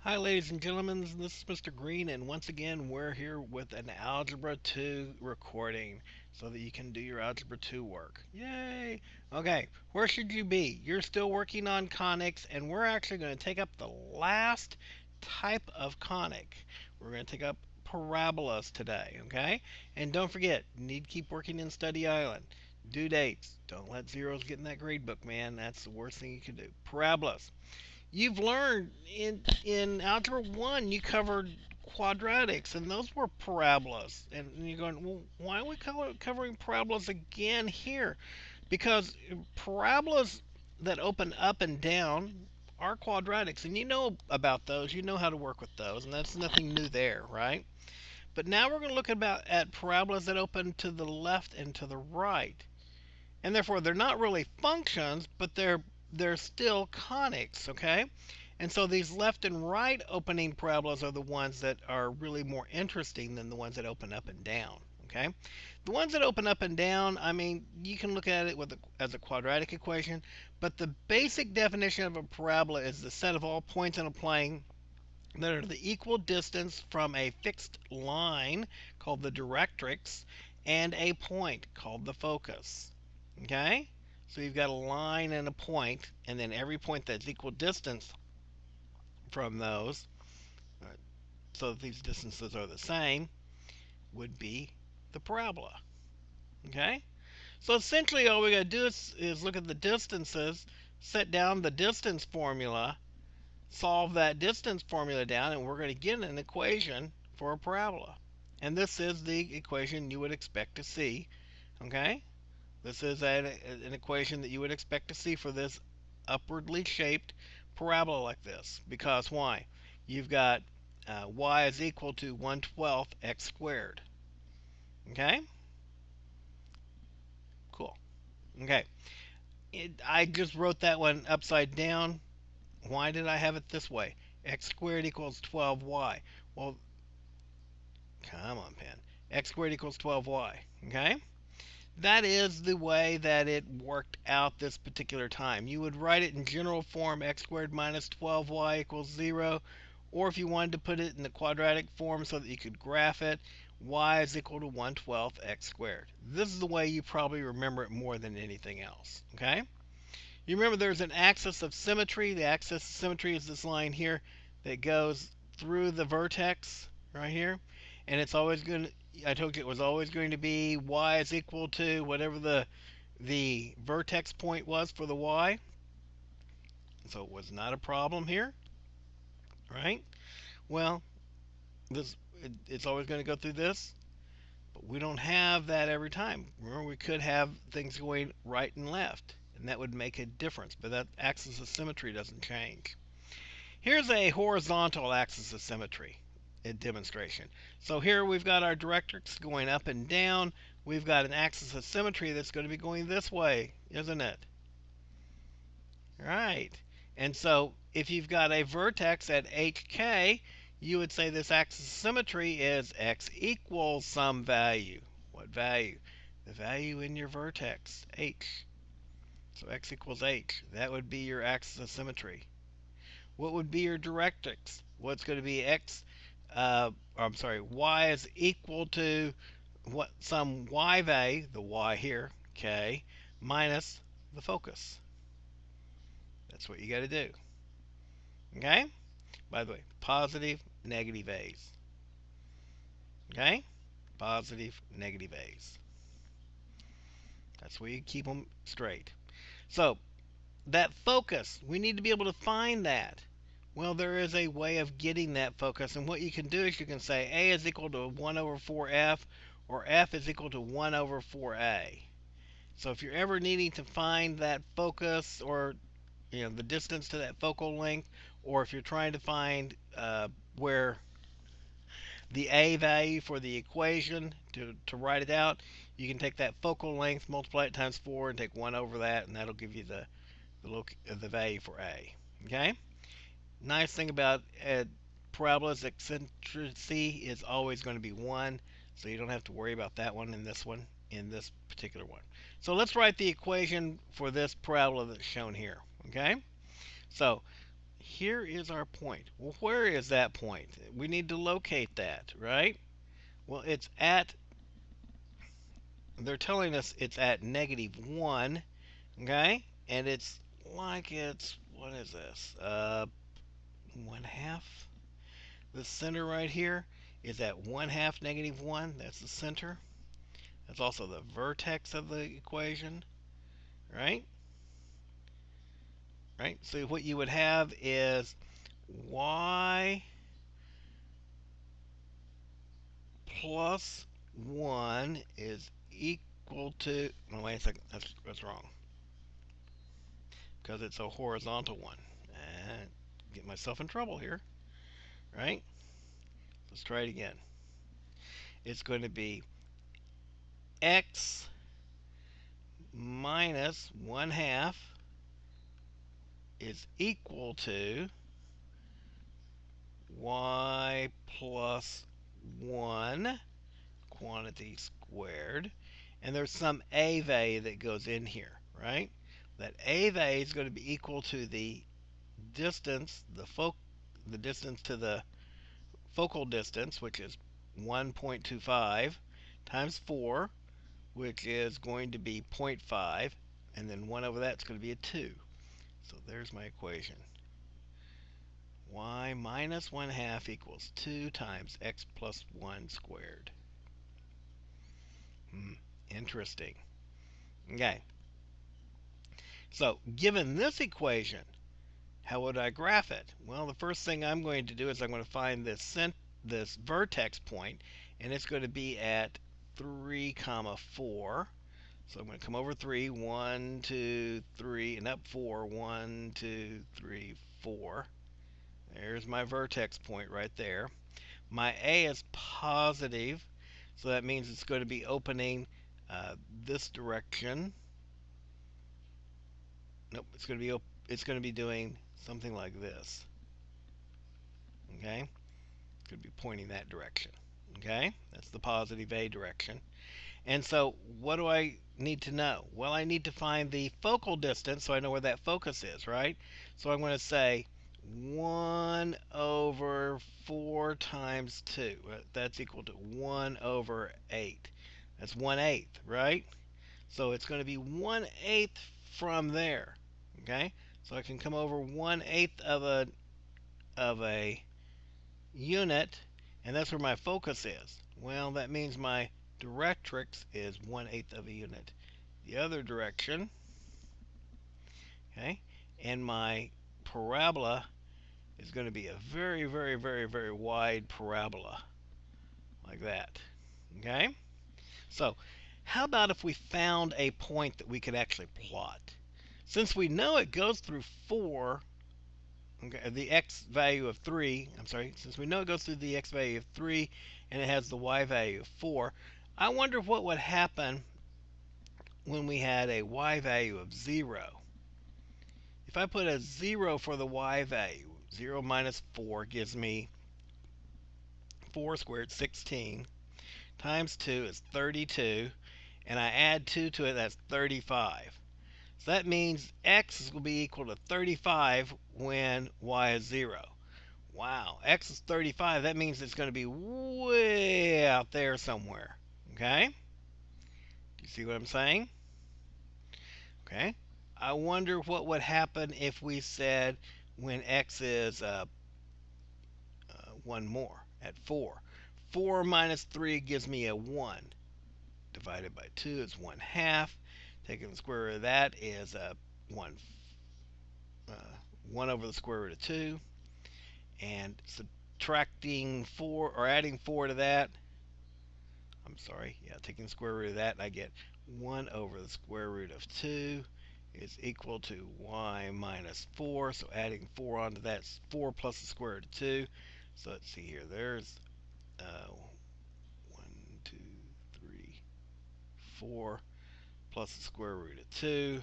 Hi, ladies and gentlemen. This is Mr. Green, and once again, we're here with an Algebra 2 recording so that you can do your Algebra 2 work. Yay! Okay, where should you be? You're still working on conics, and we're actually going to take up the last type of conic. We're going to take up parabolas today, okay? And don't forget, you need to keep working in Study Island. Due dates. Don't let zeros get in that grade book, man. That's the worst thing you can do. Parabolas. You've learned in algebra 1 you covered quadratics, and those were parabolas, and you're going, well, why are we covering parabolas again here? Because parabolas that open up and down are quadratics, and you know about those, you know how to work with those, and that's nothing new there, right? But now we're going to look at parabolas that open to the left and to the right, and therefore they're not really functions, but they're still conics, okay? And so these left and right opening parabolas are the ones that are really more interesting than the ones that open up and down, okay? The ones that open up and down, I mean, you can look at it as a quadratic equation, but the basic definition of a parabola is the set of all points in a plane that are the equal distance from a fixed line called the directrix and a point called the focus. Okay? So you've got a line and a point, and then every point that's equal distance from those, so that these distances are the same, would be the parabola. Okay? So essentially all we got to do is look at the distances, set down the distance formula, solve that distance formula down, and we're going to get an equation for a parabola. And this is the equation you would expect to see. Okay? This is an equation that you would expect to see for this upwardly shaped parabola like this. Because why? You've got y is equal to 1/12 x squared. Okay? Cool. Okay. I just wrote that one upside down. Why did I have it this way? X squared equals 12y. Well, come on, pen. X squared equals 12y. Okay? That is the way that it worked out this particular time. You would write it in general form, x squared minus 12y equals 0. Or if you wanted to put it in the quadratic form so that you could graph it, y is equal to 1/12 x squared. This is the way you probably remember it more than anything else. Okay? You remember there's an axis of symmetry. The axis of symmetry is this line here that goes through the vertex right here. And it's always going to, I told you it was always going to be y is equal to whatever the vertex point was for the y. So it was not a problem here, right? Well, it's always going to go through this, but we don't have that every time. Remember, we could have things going right and left, and that would make a difference, but that axis of symmetry doesn't change. Here's a horizontal axis of symmetry demonstration. So here we've got our directrix going up and down. We've got an axis of symmetry that's going to be going this way, isn't it? Right. And so if you've got a vertex at hk, you would say this axis of symmetry is x equals some value. What value? The value in your vertex, h. So x equals h. That would be your axis of symmetry. What would be your directrix? What's going to be x? Y is equal to what some y value, the y here, k, minus the focus. That's what you got to do. Okay? By the way, positive, negative a's. Okay? Positive, negative a's. That's where you keep them straight. So, that focus, we need to be able to find that. Well, there is a way of getting that focus, and what you can do is you can say a is equal to 1 over 4f, or f is equal to 1 over 4a. So if you're ever needing to find that focus, or the distance to that focal length, or if you're trying to find where the a value for the equation to write it out, you can take that focal length, multiply it times 4, and take 1 over that, and that'll give you the value for a. Okay? Nice thing about parabola's eccentricity is always going to be 1, so you don't have to worry about that one, in this particular one. So let's write the equation for this parabola that's shown here. Okay? So here is our point. Well, where is that point? We need to locate that, right? Well, it's at, they're telling us it's at -1, okay? And it's like it's, what is this? 1/2. The center right here is at 1/2 -1. That's the center. That's also the vertex of the equation, right? Right? So what you would have is y plus 1 is equal to, no, wait a second, that's wrong, because it's a horizontal one. And get myself in trouble here, right? Let's try it again. It's going to be x minus 1/2 is equal to y plus 1 quantity squared. And there's some a value that goes in here, right? That a value is going to be equal to the distance, the distance to the focal distance, which is 1.25, times 4, which is going to be 0.5, and then 1 over that's going to be a 2. So there's my equation. Y minus 1/2 equals 2 times x plus 1 squared. Interesting. Okay. So given this equation, how would I graph it? Well, the first thing I'm going to do is I'm going to find this vertex point, and it's going to be at 3, 4. So I'm going to come over 3, 1, 2, 3, and up 4, 1, 2, 3, 4. There's my vertex point right there. My A is positive, so that means it's going to be opening this direction. Nope, it's going to be doing something like this. Okay, it's going to be pointing that direction. Okay, that's the positive A direction. And so what do I need to know? Well, I need to find the focal distance so I know where that focus is, right? So I'm going to say 1 over 4 times 2. That's equal to 1 over 8. That's 1/8, right? So it's going to be 1/8 from there. Okay? So I can come over 1/8 of a unit, and that's where my focus is. Well, that means my directrix is 1/8 of a unit. The other direction, okay, and my parabola is going to be a very, very, very, very wide parabola, like that. Okay? So, how about if we found a point that we could actually plot? Since we know it goes through 4, okay, the x value of 3, I'm sorry, since we know it goes through the x value of 3 and it has the y value of 4, I wonder what would happen when we had a y value of 0. If I put a 0 for the y value, 0 minus 4 gives me 4 squared, 16, times 2 is 32, and I add 2 to it, that's 35. So that means x will be equal to 35 when y is 0. Wow, x is 35. That means it's going to be way out there somewhere. Okay? Do you see what I'm saying? Okay. I wonder what would happen if we said when x is 1 more at 4. 4 minus 3 gives me a 1. Divided by 2 is 1/2. Taking the square root of that is 1, 1 over the square root of 2. And subtracting 4, or adding 4 to that, I'm sorry, yeah, taking the square root of that, I get 1 over the square root of 2 is equal to y minus 4. So adding 4 onto that is 4 plus the square root of 2. So let's see here. There's 1, 2, 3, 4 plus the square root of 2,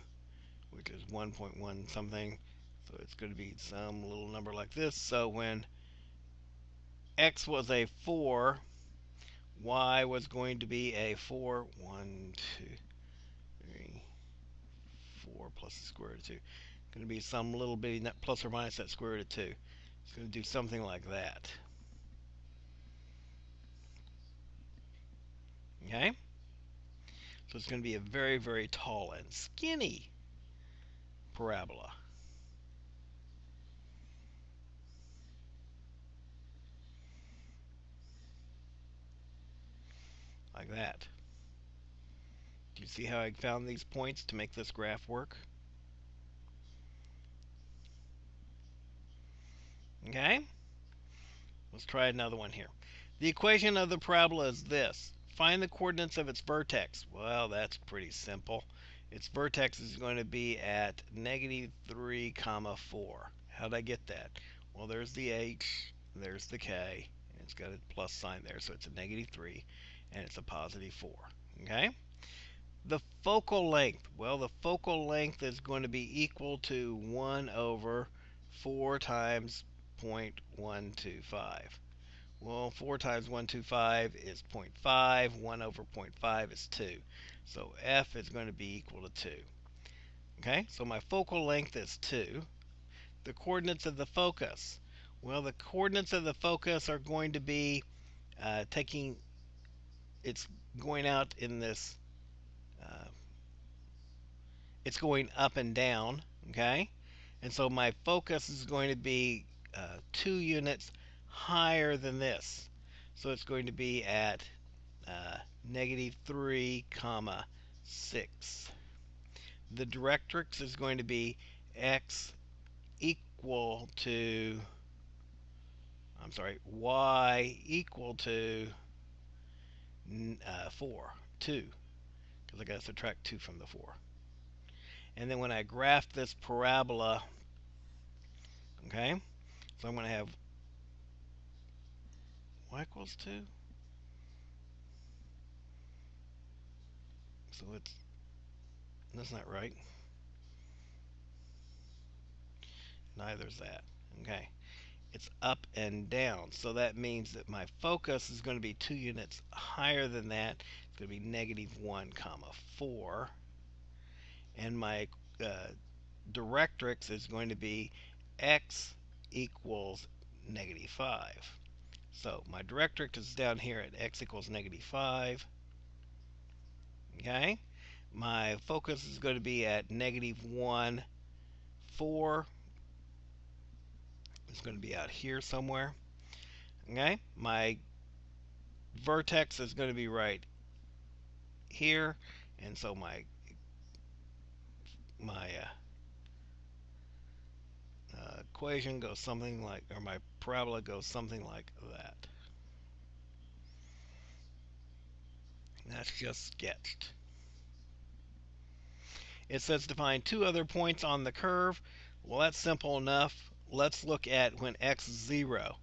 which is 1.1 something. So it's going to be some little number like this. So when x was a 4, y was going to be a 4. 1, 2, 3, 4 plus the square root of 2. going to be some little bitty plus or minus that square root of 2. It's going to do something like that. Okay? So it's going to be a very, very tall and skinny parabola. Like that. Do you see how I found these points to make this graph work? Okay? Let's try another one here. The equation of the parabola is this. Find the coordinates of its vertex. Well, that's pretty simple. Its vertex is going to be at -3, 4. How did I get that? Well, there's the h, there's the k, and it's got a plus sign there, so it's a -3, and it's a +4. Okay? The focal length. Well, the focal length is going to be equal to 1 over 4 times 0.125. Well, 4 times 125 is 0.5. 1 over 0.5 is 2. So F is going to be equal to 2. Okay, so my focal length is 2. The coordinates of the focus. Well, the coordinates of the focus are going to be it's going out in this, uh, it's going up and down. Okay, and so my focus is going to be 2 units higher than this. So it's going to be at -3, 6. The directrix is going to be x equal to, y equal to 4, 2, because I got to subtract 2 from the 4. And then when I graph this parabola, okay, so I'm going to have y equals 2. So that's not right. Neither is that. Okay. It's up and down. So that means that my focus is going to be 2 units higher than that. It's going to be -1, 4. And my directrix is going to be x equals -5. So my directrix is down here at x equals -5. Okay? My focus is going to be at -1, 4. It's going to be out here somewhere. Okay? My vertex is going to be right here, and so my equation goes something like, or my parabola goes something like that. That's just sketched. It says to find 2 other points on the curve. Well, that's simple enough. Let's look at when x is 0.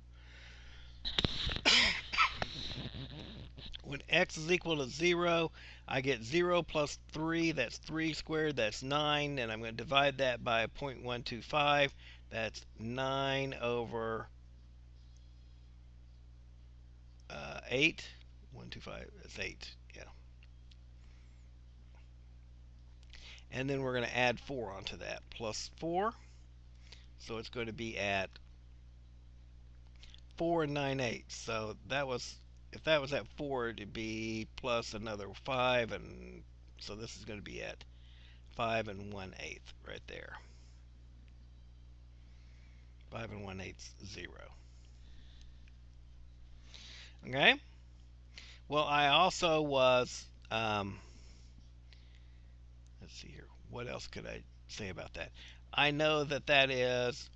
When x is equal to 0, I get 0 plus 3. That's 3 squared. That's 9. And I'm going to divide that by 0.125. That's 9 over 8. 125 is 8. Yeah. And then we're going to add 4 onto that. Plus 4. So it's going to be at 4 and 9/8. So that was, if that was at 4, it'd be plus another 5. And so this is going to be at 5 and 1/8 right there. 5 and 1/8, 0. Okay? Well, I also was, let's see here. What else could I say about that? I know that that is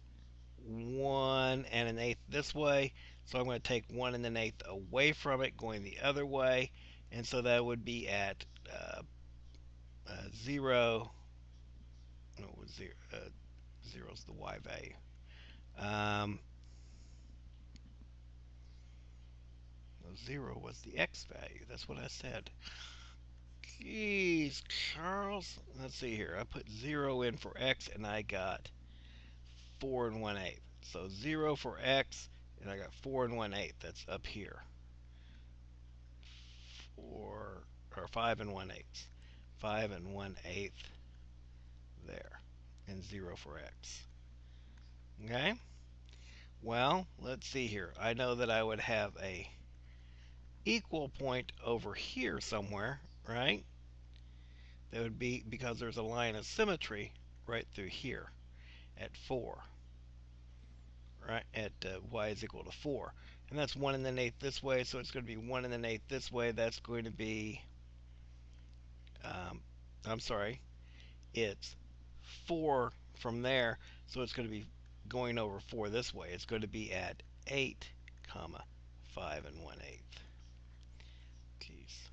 1 and an eighth this way, so I'm going to take 1 and an eighth away from it, going the other way, and so that would be at 0. No, 0. 0 is the y value. No, 0 was the x value. That's what I said. Jeez, Charles. Let's see here. I put 0 in for x, and I got 4 and 1/8. So 0 for x, and I got 4 and 1/8. That's up here. 4 or 5 and 1/8. 5 and 1/8 there. and 0 for x. Okay? Well, let's see here. I know that I would have a equal point over here somewhere, right? That would be because there's a line of symmetry right through here at 4, right? At y is equal to 4. And that's 1 and then 8 this way, so it's going to be 1 and then 8 this way. That's going to be, I'm sorry, it's 4 from there, so it's going to be going over 4 this way. It's going to be at 8, comma, 5 and 1/8. Jeez.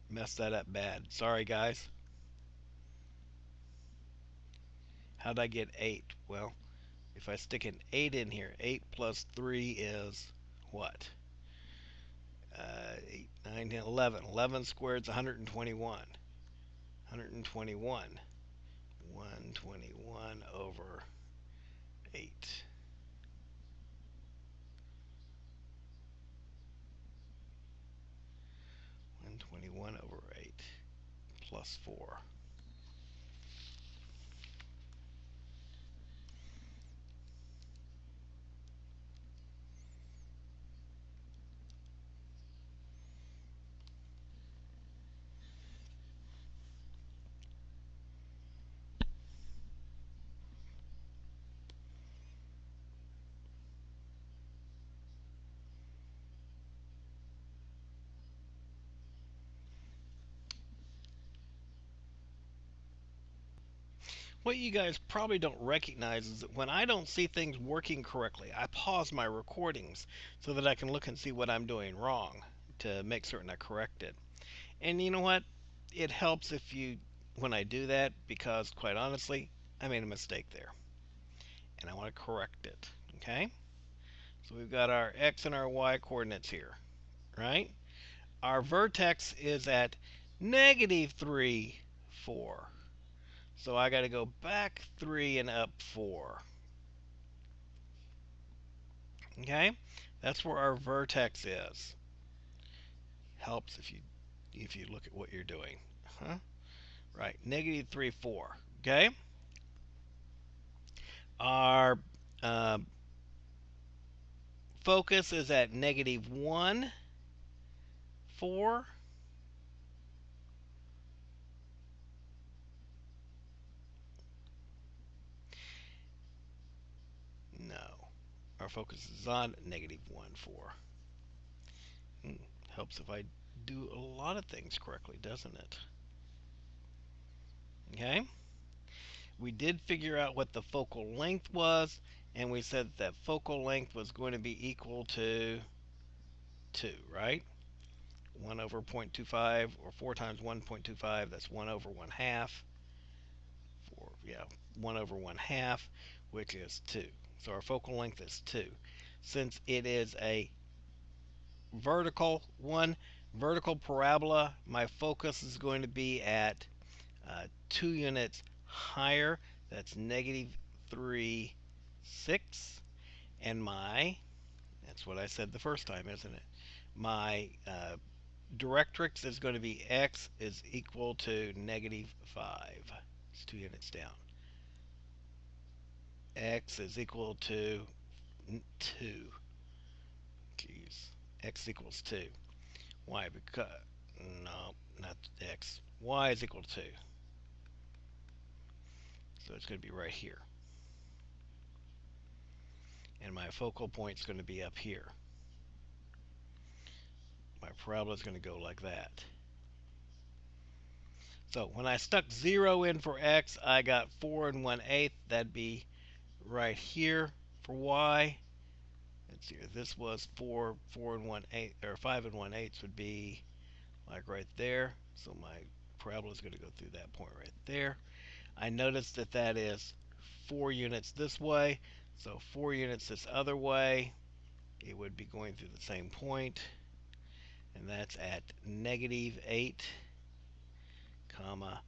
Messed that up bad. Sorry, guys. How'd I get 8? Well, if I stick an 8 in here, 8 plus 3 is what? 8, 9, 10, 11. 11 squared is 121. 121. 121 over 8. 121 over 8 plus 4. What you guys probably don't recognize is that when I don't see things working correctly, I pause my recordings so that I can look and see what I'm doing wrong to make certain I correct it. And you know what? It helps if you, when I do that, because quite honestly, I made a mistake there. And I want to correct it. Okay? So we've got our x and our y coordinates here, right? Our vertex is at negative 3, 4. So I got to go back 3 and up 4. Okay? That's where our vertex is. Helps if you look at what you're doing. Huh? Right. Negative 3, 4. Okay? Our focus is at negative 1, 4. No. Our focus is on negative 1, 4. Helps if I do a lot of things correctly, doesn't it? Okay? We did figure out what the focal length was, and we said that focal length was going to be equal to 2, right? 1 over 0.25, or 4 times 1.25, that's 1 over 1 half. 4, yeah, 1 over 1 half, which is 2. So our focal length is 2. Since it is a vertical parabola, my focus is going to be at 2 units higher. That's negative 3, 6. And that's what I said the first time, isn't it? My directrix is going to be x is equal to negative 5. It's 2 units down. X is equal to 2. Jeez. X equals 2. Why? Because, no, not x. Y is equal to 2. So it's going to be right here. And my focal point is going to be up here. My parabola is going to go like that. So when I stuck 0 in for x, I got 4 and 1/8. That'd be right here for y. Let's see, this was 4 and 1/8, or 5 and 1/8 would be like right there. So my parabola is going to go through that point right there. I noticed that that is 4 units this way, so 4 units this other way. It would be going through the same point, and that's at negative 8, comma,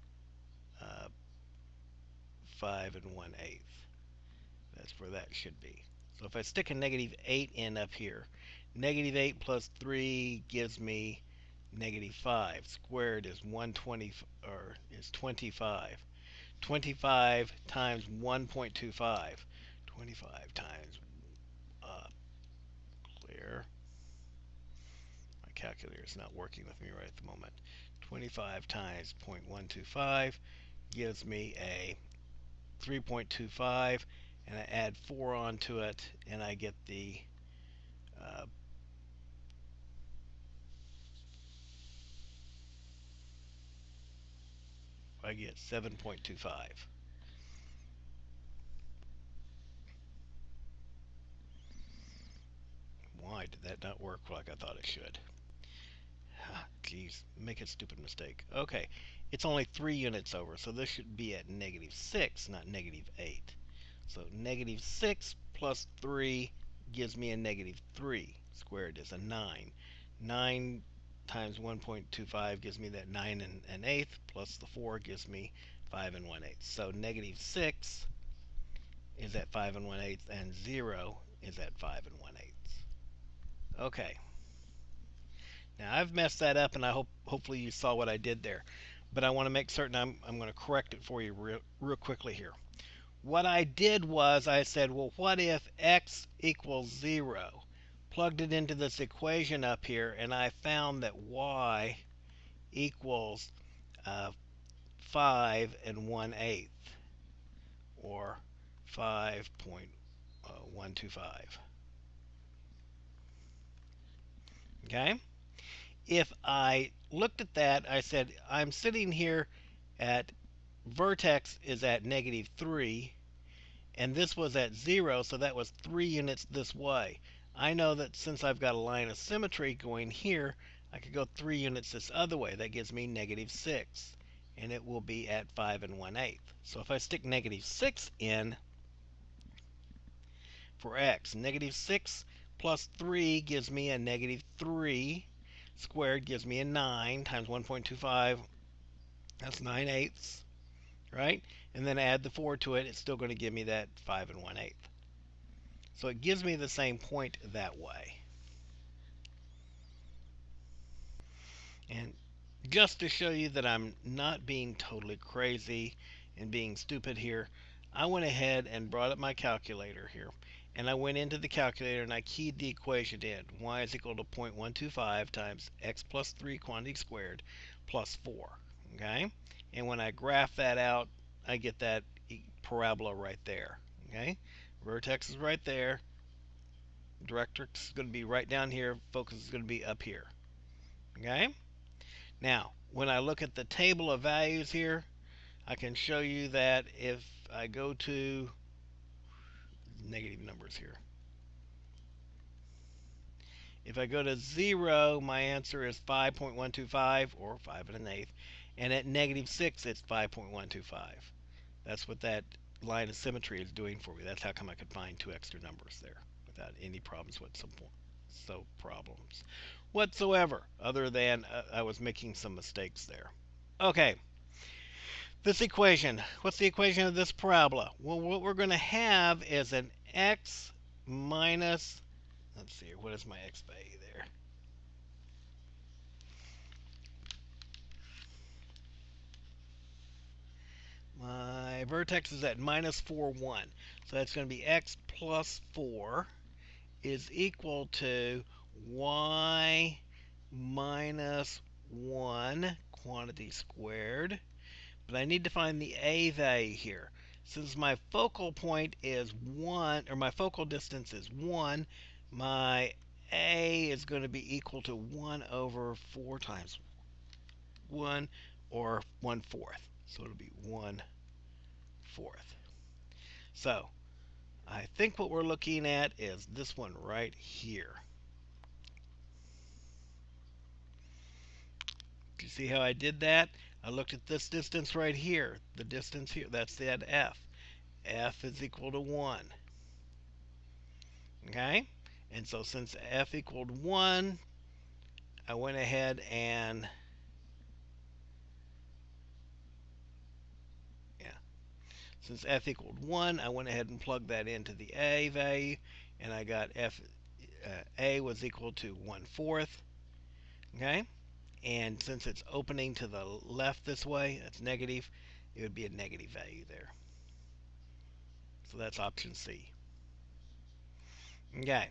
5 and 1/8. That's where that should be. So if I stick a negative 8 in up here, negative 8 plus 3 gives me negative 5. Squared is 120, or is 25. 25 times 1.25. 25 times, uh, clear. My calculator is not working with me right at the moment. 25 times 0.125 gives me a 3.25, and I add 4 onto it, and I get the uh, I get 7.25. Why did that not work like I thought it should? Geez, make a stupid mistake. Okay, it's only 3 units over, so this should be at negative 6, not negative 8. So negative 6 plus 3 gives me a negative 3. Squared is a 9. 9 times 1.25 gives me that 9 and an eighth, plus the 4 gives me 5 and 1/8. So negative 6 is at 5 and 1/8, and 0 is at 5 and 1/8. Okay, now I've messed that up, and I hopefully you saw what I did there. But I want to make certain I'm going to correct it for you real quickly here. What I did was I said, well, what if x equals 0? Plugged it into this equation up here, and I found that y equals 5 and 1/8, or 5.125. Okay? If I looked at that, I said, I'm sitting here at vertex is at negative 3, and this was at 0, so that was 3 units this way. I know that since I've got a line of symmetry going here, I could go 3 units this other way. That gives me negative 6, and it will be at 5 and 1/8. So if I stick negative 6 in for x, negative 6 plus 3 gives me a negative 3, squared gives me a 9, times 1.25, that's 9/8, right? And then add the 4 to it, it's still going to give me that 5 and 1/8. So it gives me the same point that way. And just to show you that I'm not being totally crazy and being stupid here, I went ahead and brought up my calculator here. And I went into the calculator and I keyed the equation in. Y is equal to 0.125 times x plus 3 quantity squared plus 4. Okay? And when I graph that out, I get that parabola right there. Okay? Vertex is right there. Directrix is going to be right down here. Focus is going to be up here. Okay? Now, when I look at the table of values here, I can show you that if I go to negative numbers here, if I go to 0, my answer is 5.125, or 5 and an eighth, and at negative 6, it's 5.125. That's what that line of symmetry is doing for me. That's how come I could find 2 extra numbers there without any problems whatsoever, other than I was making some mistakes there. Okay, this equation. What's the equation of this parabola? Well, what we're going to have is an x minus, let's see, what is my x value there? My vertex is at minus 4, 1. So that's going to be x plus 4 is equal to y minus 1 quantity squared. But I need to find the a value here. Since my focal point is 1, or my focal distance is 1, my a is going to be equal to 1 over 4 times 1, or 1/4. So it'll be 1/4. So I think what we're looking at is this one right here. Do you see how I did that? I looked at this distance right here. The distance here, that's that f. F is equal to 1. Okay? And so since f equaled 1, I went ahead and since f equaled 1, I went ahead and plugged that into the a value, and I got a was equal to 1/4. Okay? And since it's opening to the left this way, that's negative, it would be a negative value there. So that's option C. Okay.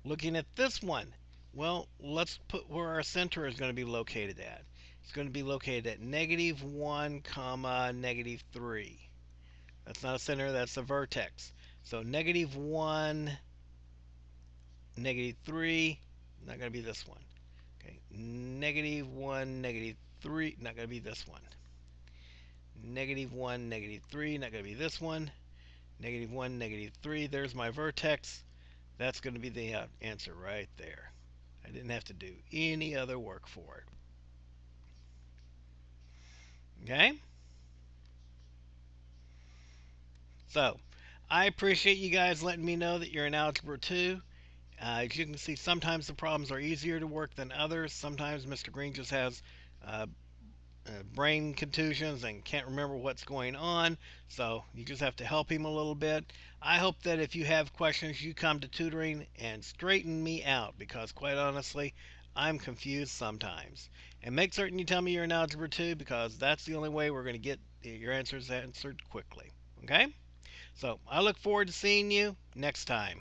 Looking at this one, well, let's put where our center is going to be located at. It's going to be located at -1, comma, -3. That's not a center, that's a vertex. So -1, -3, not going to be this one. Okay, -1, -3, not going to be this one. -1, -3, not going to be this one. -1, -3, there's my vertex. That's going to be the answer right there. I didn't have to do any other work for it. Okay? So, I appreciate you guys letting me know that you're in Algebra 2. As you can see, sometimes the problems are easier to work than others. Sometimes Mr. Green just has uh, brain contusions and can't remember what's going on. So you just have to help him a little bit. I hope that if you have questions, you come to tutoring and straighten me out because, quite honestly, I'm confused sometimes. And make certain you tell me you're in Algebra 2 because that's the only way we're going to get your answers answered quickly. Okay? So I look forward to seeing you next time.